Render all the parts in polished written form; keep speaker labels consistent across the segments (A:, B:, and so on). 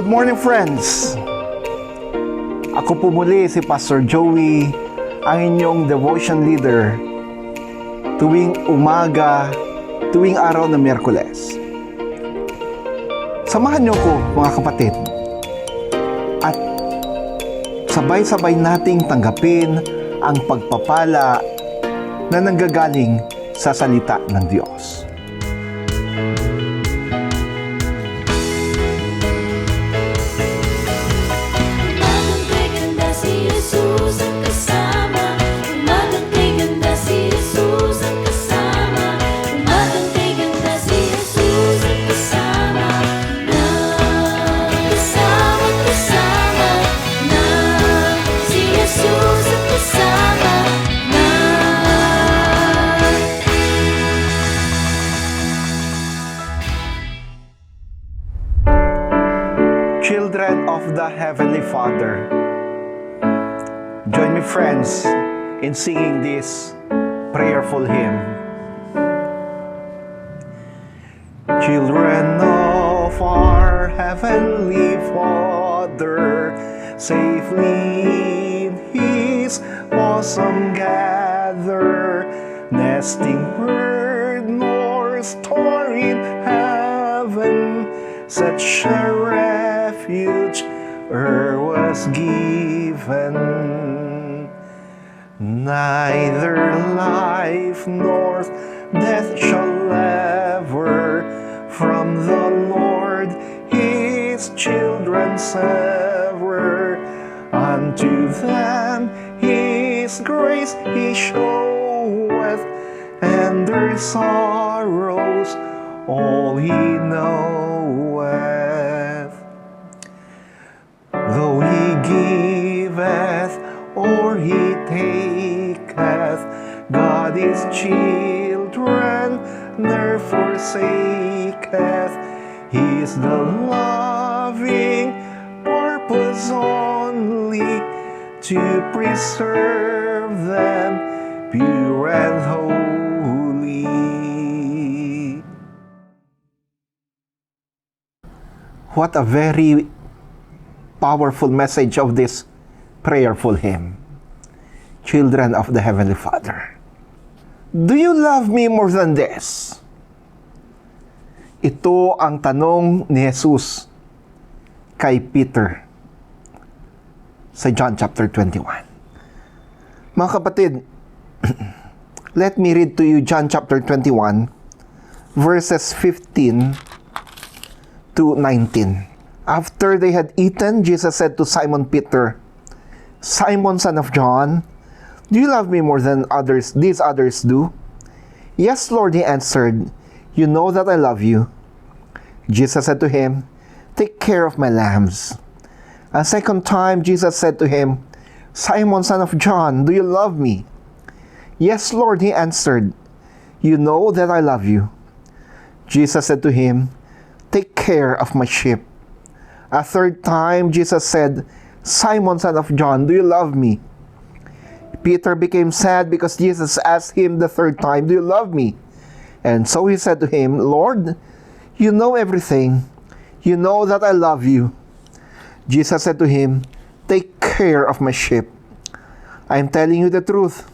A: Good morning, friends! Ako po muli si Pastor Joey, ang inyong devotion leader tuwing umaga, tuwing araw ng Miyerkules. Samahan niyo ko, mga kapatid, at sabay-sabay nating tanggapin ang pagpapala na nanggagaling sa salita ng Diyos. Children of the Heavenly Father, join me, friends, in singing this prayerful hymn. Children of our Heavenly Father, safely in His bosom gather, nesting bird nor store in heaven, such a refuge was given. Neither life nor death shall ever from the Lord His children sever. Unto them His grace He showeth, and their sorrows all He knoweth. Though He giveth or He taketh, God His children ne'er forsaketh. He is the loving purpose only to preserve them pure and holy. What a very powerful message of this prayerful hymn. Children of the Heavenly Father, do you love me more than this? Ito ang tanong ni Jesus kay Peter sa John chapter 21. Mga kapatid, let me read to you John chapter 21 verses 15 to 19. After they had eaten, Jesus said to Simon Peter, Simon, son of John, do you love me more than these others do? Yes, Lord, he answered, you know that I love you. Jesus said to him, take care of my lambs. A second time, Jesus said to him, Simon, son of John, do you love me? Yes, Lord, he answered, you know that I love you. Jesus said to him, take care of my sheep. A third time, Jesus said, Simon, son of John, do you love me? Peter became sad because Jesus asked him the third time, do you love me? And so he said to him, Lord, you know everything. You know that I love you. Jesus said to him, take care of my sheep. I am telling you the truth.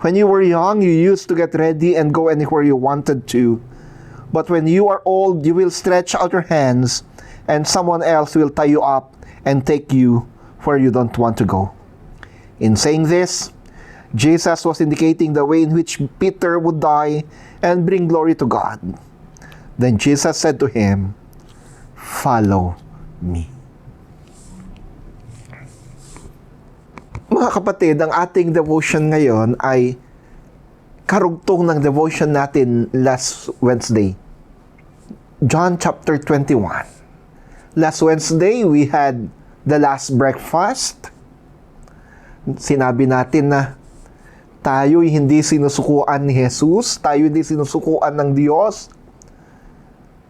A: When you were young, you used to get ready and go anywhere you wanted to. But when you are old, you will stretch out your hands, and someone else will tie you up and take you where you don't want to go. In saying this, Jesus was indicating the way in which Peter would die and bring glory to God. Then Jesus said to him, follow me. Mga kapatid, ang ating devotion ngayon ay karugtong ng devotion natin last Wednesday. John chapter 21. Last Wednesday, we had the last breakfast. Sinabi natin na tayo'y hindi sinusukuan ni Jesus, tayo hindi sinusukuan ng Diyos.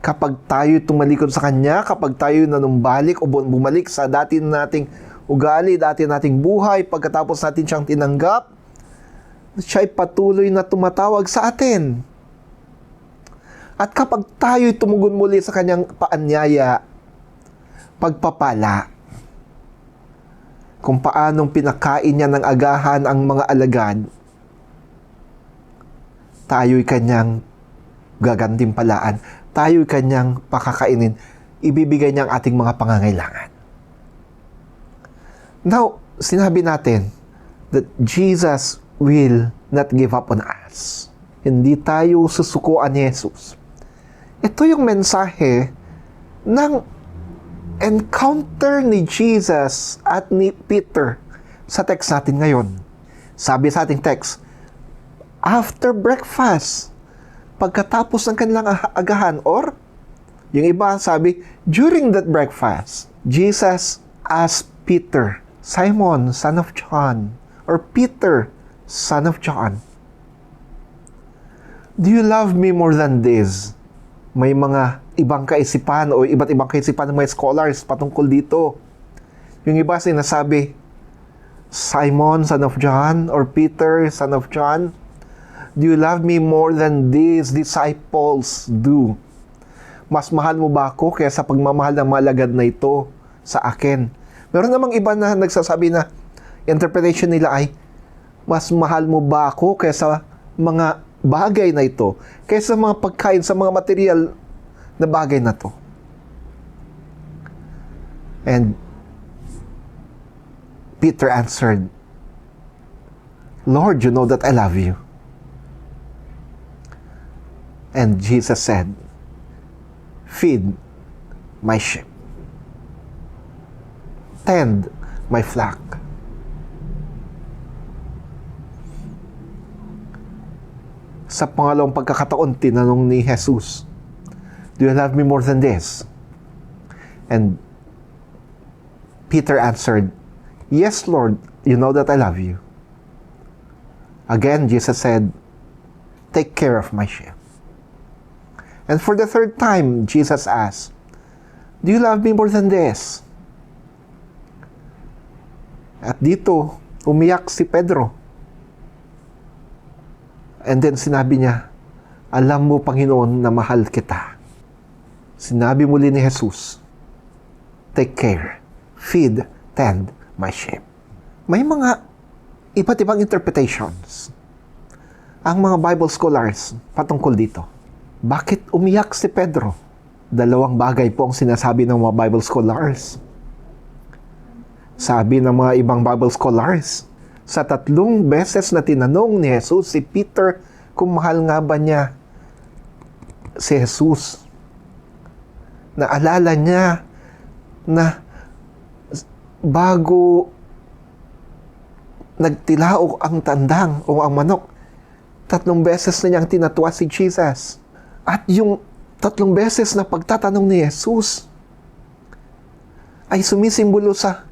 A: Kapag tayo tumalikod sa Kanya, kapag tayo nanumbalik o bumalik sa dati nating ugali, dati nating buhay, pagkatapos natin siyang tinanggap, siya'y patuloy na tumatawag sa atin. At kapag tayo'y tumugon muli sa Kanyang paanyaya, pagpapala. Kung paanong pinakain niya ng agahan ang mga alagad, tayo'y kanyang gagantimpalaan, tayo'y kanyang pakakainin, ibibigay niya ang ating mga pangangailangan. Now, sinabi natin that Jesus will not give up on us. Hindi tayo susukuan ni Jesus. Ito yung mensahe ng encounter ni Jesus at ni Peter sa text natin ngayon. Sabi sa ating text, after breakfast, pagkatapos ng kanilang agahan, or yung iba sabi, during that breakfast, Jesus asked Peter, Simon, son of John, or Peter, son of John, do you love me more than this? May mga ibang kaisipan o iba't ibang kaisipan ng mga scholars patungkol dito. Yung iba sinasabi, Simon, son of John, or Peter, son of John, do you love me more than these disciples do? Mas mahal mo ba ako kaysa pagmamahal ng mga alagad na ito sa akin? Meron namang iba na nagsasabi na interpretation nila ay, mas mahal mo ba ako kaysa mga bagay na ito, kaysa mga pagkain, sa mga material na bagay na to? And Peter answered, Lord, you know that I love you. And Jesus said, feed my sheep. Tend my flock. Sa pangalawang pagkakataon, tinanong ni Jesus, do you love me more than this? And Peter answered, yes, Lord, you know that I love you. Again, Jesus said, take care of my sheep. And for the third time, Jesus asked, do you love me more than this? At dito, umiyak si Pedro. And then sinabi niya, alam mo, Panginoon, na mahal kita. Sinabi muli ni Jesus, take care, feed, tend my sheep. May mga iba't ibang interpretations ang mga Bible scholars patungkol dito. Bakit umiyak si Pedro? Dalawang bagay po ang sinasabi ng mga Bible scholars. Sabi ng mga ibang Bible scholars, sa 3 beses na tinanong ni Jesus si Peter kung mahal nga ba niya si Jesus, naalala niya na bago nagtilaok ang tandang o ang manok, 3 beses na niyang tinatwa si Jesus. At yung 3 beses na pagtatanong ni Jesus ay sumisimbolo sa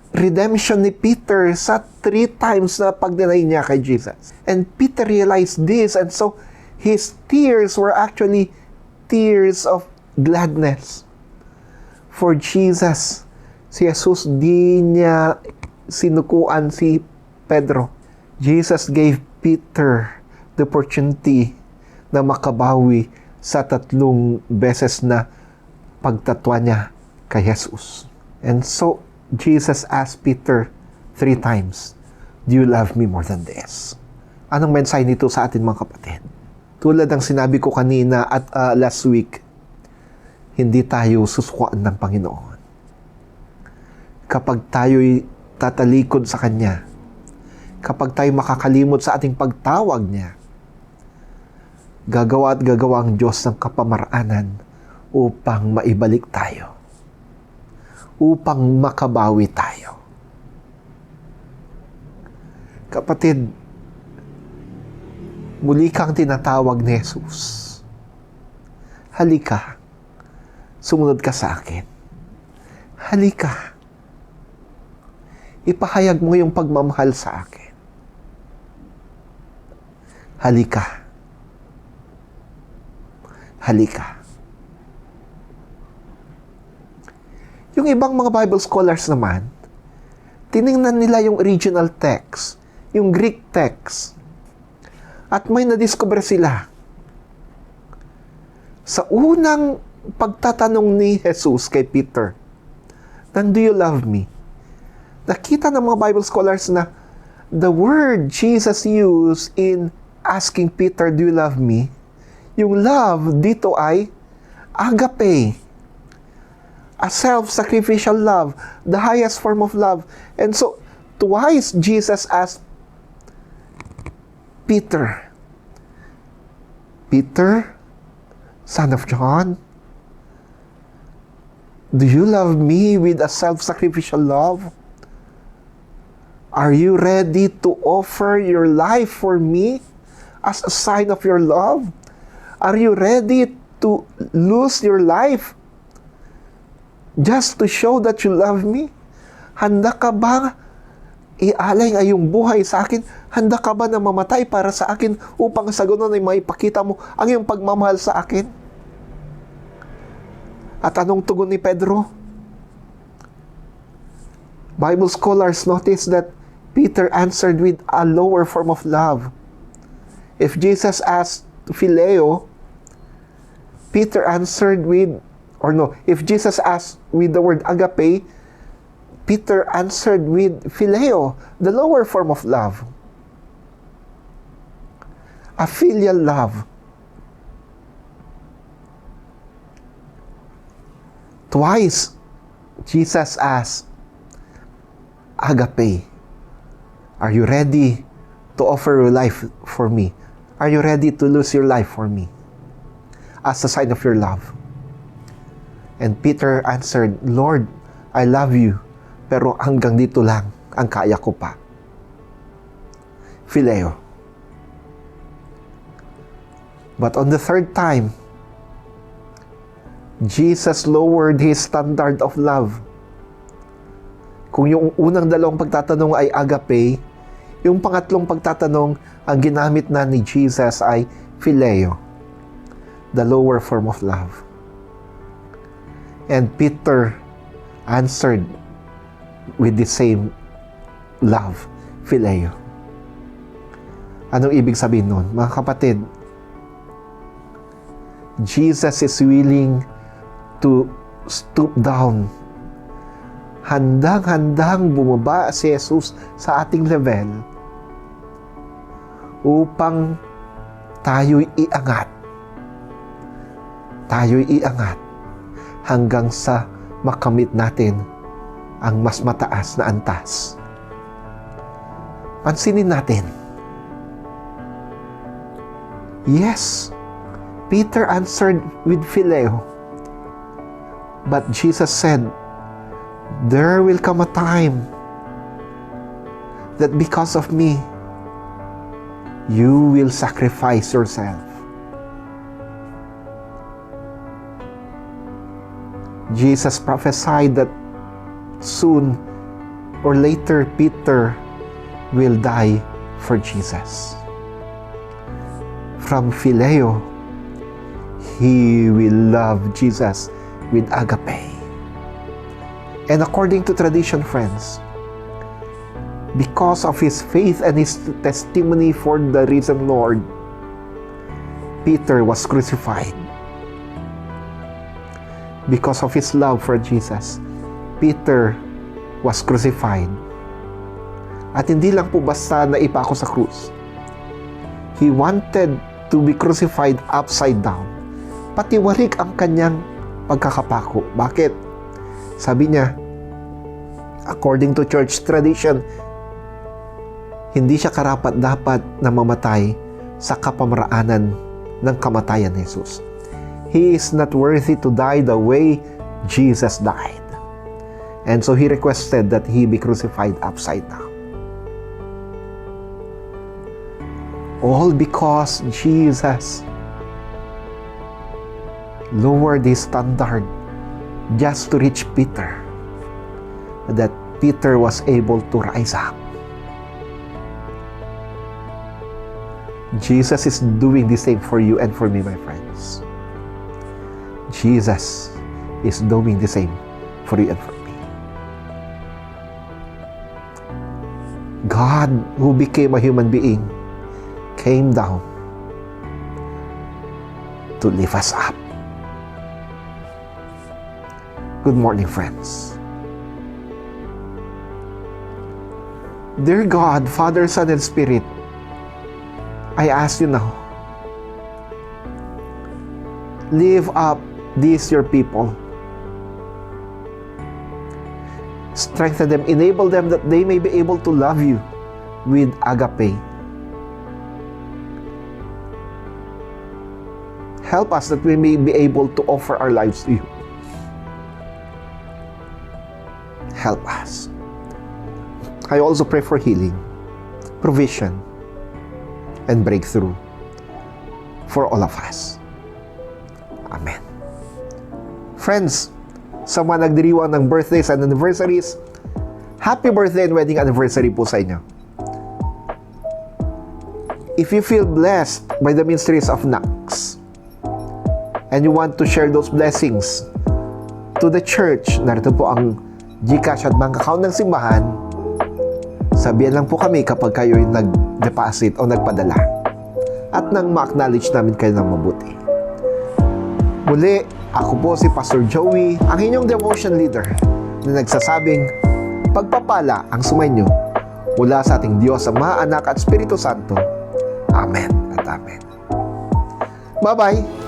A: redemption ni Peter sa 3 times na pag-deny niya kay Jesus. And Peter realized this, and so his tears were actually tears of gladness for Jesus. Si Jesus, di niya sinukuan si Pedro. Jesus gave Peter the opportunity na makabawi sa 3 beses na pagtatwa niya kay Jesus. And so, Jesus asked Peter 3 times, do you love me more than this? Anong mensahe nito sa atin, mga kapatid? Tulad ng sinabi ko kanina at last week, hindi tayo susukuan ng Panginoon. Kapag tayo'y tatalikod sa Kanya, kapag tayo makakalimot sa ating pagtawag niya, gagawa at gagawa ang Diyos ng kapamaraanan upang maibalik tayo, upang makabawi tayo. Kapatid, muli kang tinatawag ni Jesus. Halika, sumunod ka sa akin. Halika, ipahayag mo yung pagmamahal sa akin. Halika. Halika. Yung ibang mga Bible scholars naman, tiningnan nila yung original text, yung Greek text, at may nadiscover sila. Sa unang pagtatanong ni Jesus kay Peter, ng do you love me. Nakita ng mga Bible scholars na the word Jesus used in asking Peter, do you love me? Yung love dito ay agape. A self-sacrificial love, the highest form of love. And so, twice Jesus asked Peter, Peter, son of John, do you love me with a self-sacrificial love? Are you ready to offer your life for me as a sign of your love? Are you ready to lose your life just to show that you love me? Handa ka ba ialay ang iyong buhay sa akin? Handa ka ba na mamatay para sa akin upang sa ganoon ay maipakita mo ang iyong pagmamahal sa akin? At anong tugon ni Pedro? Bible scholars notice that Peter answered with a lower form of love. If Jesus asked phileo, Peter answered with, if Jesus asked with the word agape, Peter answered with phileo, the lower form of love. A filial love. Twice, Jesus asked, agape, are you ready to offer your life for me? Are you ready to lose your life for me? As a sign of your love. And Peter answered, Lord, I love you, pero hanggang dito lang ang kaya ko pa. Phileo. But on the third time, Jesus lowered His standard of love. Kung yung unang dalawang pagtatanong ay agape, yung pangatlong pagtatanong, ang ginamit na ni Jesus ay phileo, the lower form of love. And Peter answered with the same love, phileo. Anong ibig sabihin nun? Mga kapatid, Jesus is willing to stoop down. Handang-handang bumaba si Jesus sa ating level upang tayo'y iangat. Tayo'y iangat hanggang sa makamit natin ang mas mataas na antas. Pansinin natin. Yes, Peter answered with phileo. But Jesus said, there will come a time that because of me, you will sacrifice yourself. Jesus prophesied that soon or later Peter will die for Jesus. From phileo, he will love Jesus with agape. And according to tradition, friends, because of his faith and his testimony for the risen Lord, Peter was crucified. Because of his love for Jesus, Peter was crucified. At hindi lang po basta naipako sa krus. He wanted to be crucified upside down. Patiwalik ang kanyang pagkakapako. Bakit? Sabi niya, according to church tradition, hindi siya karapat-dapat na mamatay sa kapamaraanan ng kamatayan ni Jesus. He is not worthy to die the way Jesus died. And so he requested that he be crucified upside down. All because Jesus lowered his standard just to reach Peter, that Peter was able to rise up. Jesus is doing the same for you and for me, my friends. Jesus is doing the same for you and for me. God, who became a human being, came down to lift us up. Good morning, friends. Dear God, Father, Son, and Spirit, I ask you now, lift up these your people. Strengthen them, enable them that they may be able to love you with agape. Help us that we may be able to offer our lives to you. Help us. I also pray for healing, provision, and breakthrough for all of us. Amen. Friends, sa mga nagdiriwang ng birthdays and anniversaries, happy birthday and wedding anniversary po sa inyo. If you feel blessed by the ministries of Nax, and you want to share those blessings to the church, narito po ang GCash at bank account ng simbahan. Sabihan lang po kami kapag kayo yung nag-deposit o nagpadala, at nang ma-acknowledge namin kayo ng mabuti. Muli, ako po si Pastor Joey, ang inyong devotion leader, na nagsasabing pagpapala ang sumainyo mula sa ating Diyos, Ama, Anak at Espiritu Santo. Amen at Amen. Bye-bye!